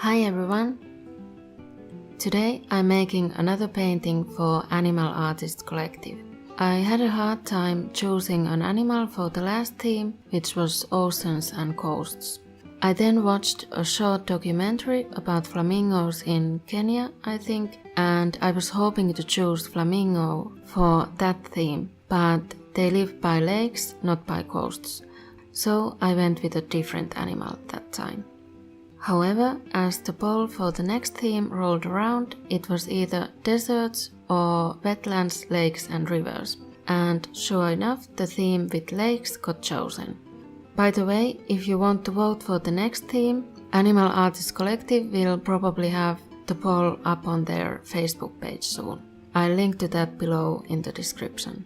Hi everyone! Today I'm making another painting for Animal Artists Collective. I had a hard time choosing an animal for the last theme, which was oceans and coasts. I then watched a short documentary about flamingos in Kenya, I think, and I was hoping to choose flamingo for that theme, but they live by lakes, not by coasts, so I went with a different animal that time. However, as the poll for the next theme rolled around, it was either deserts or wetlands, lakes and rivers. And sure enough, the theme with lakes got chosen. By the way, if you want to vote for the next theme, Animal Artists Collective will probably have the poll up on their Facebook page soon. I'll link to that below in the description.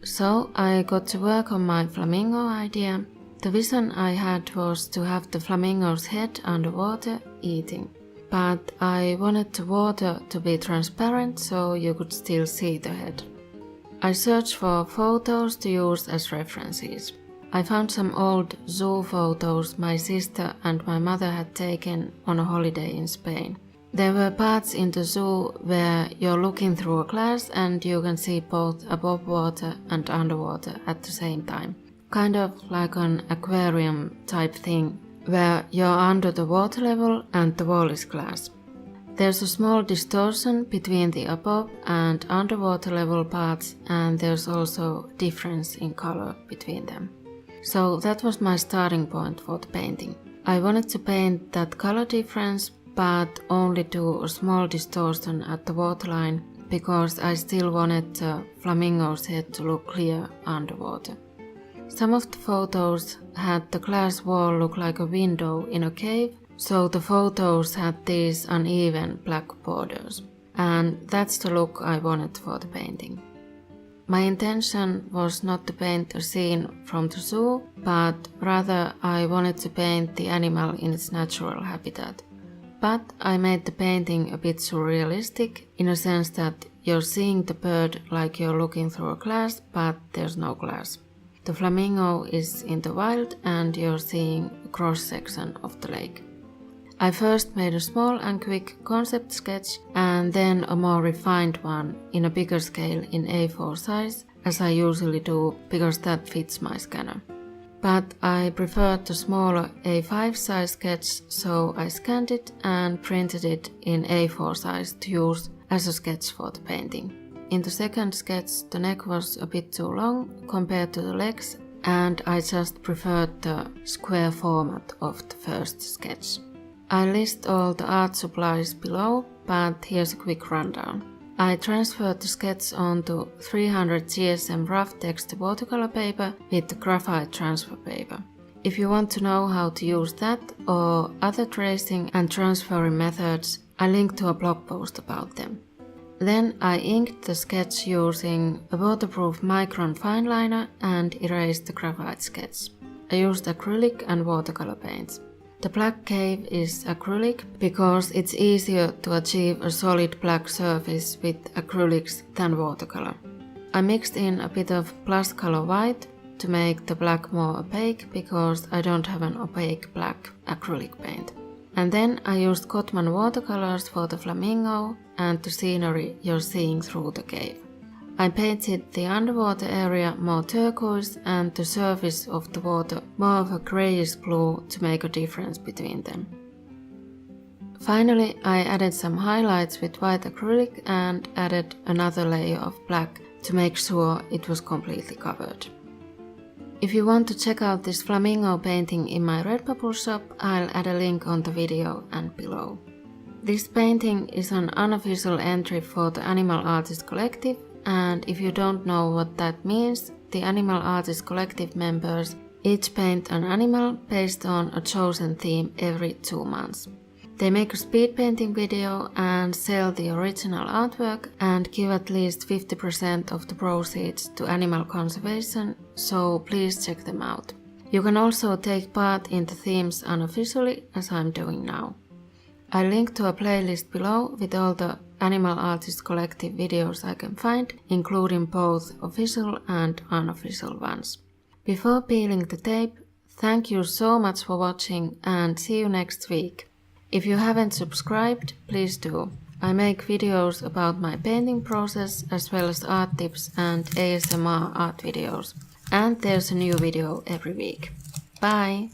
So I got to work on my flamingo idea. The vision I had was to have the flamingo's head underwater eating, but I wanted the water to be transparent so you could still see the head. I searched for photos to use as references. I found some old zoo photos my sister and my mother had taken on a holiday in Spain. There were parts in the zoo where you're looking through a glass and you can see both above water and underwater at the same time. Kind of like an aquarium type thing, where you're under the water level and the wall is glass. There's a small distortion between the above and underwater level parts, and there's also difference in color between them. So that was my starting point for the painting. I wanted to paint that color difference, but only do a small distortion at the waterline, because I still wanted the flamingo's head to look clear underwater. Some of the photos had the glass wall look like a window in a cave, so the photos had these uneven black borders. And that's the look I wanted for the painting. My intention was not to paint a scene from the zoo, but rather I wanted to paint the animal in its natural habitat. But I made the painting a bit surrealistic, in a sense that you're seeing the bird like you're looking through a glass, but there's no glass. The flamingo is in the wild and you're seeing a cross-section of the lake. I first made a small and quick concept sketch and then a more refined one in a bigger scale in A4 size, as I usually do because that fits my scanner. But I preferred the smaller A5 size sketch, so I scanned it and printed it in A4 size to use as a sketch for the painting. In the second sketch, the neck was a bit too long compared to the legs, and I just preferred the square format of the first sketch. I list all the art supplies below, but here's a quick rundown. I transferred the sketch onto 300 GSM rough text watercolor paper with the graphite transfer paper. If you want to know how to use that or other tracing and transferring methods, I link to a blog post about them. Then I inked the sketch using a waterproof Micron fineliner and erased the graphite sketch. I used acrylic and watercolor paints. The black cave is acrylic because it's easier to achieve a solid black surface with acrylics than watercolor. I mixed in a bit of plus color white to make the black more opaque because I don't have an opaque black acrylic paint. And then I used Cotman watercolors for the flamingo and the scenery you're seeing through the cave. I painted the underwater area more turquoise and the surface of the water more of a greyish blue to make a difference between them. Finally, I added some highlights with white acrylic and added another layer of black to make sure it was completely covered. If you want to check out this flamingo painting in my Redbubble shop, I'll add a link on the video and below. This painting is an unofficial entry for the Animal Artists Collective, and if you don't know what that means, the Animal Artists Collective members each paint an animal based on a chosen theme every 2 months. They make a speed painting video and sell the original artwork and give at least 50% of the proceeds to animal conservation, so please check them out. You can also take part in the themes unofficially, as I'm doing now. I'll link to a playlist below with all the Animal Artists Collective videos I can find, including both official and unofficial ones. Before peeling the tape, thank you so much for watching and see you next week. If you haven't subscribed, please do. I make videos about my painting process as well as art tips and ASMR art videos. And there's a new video every week. Bye!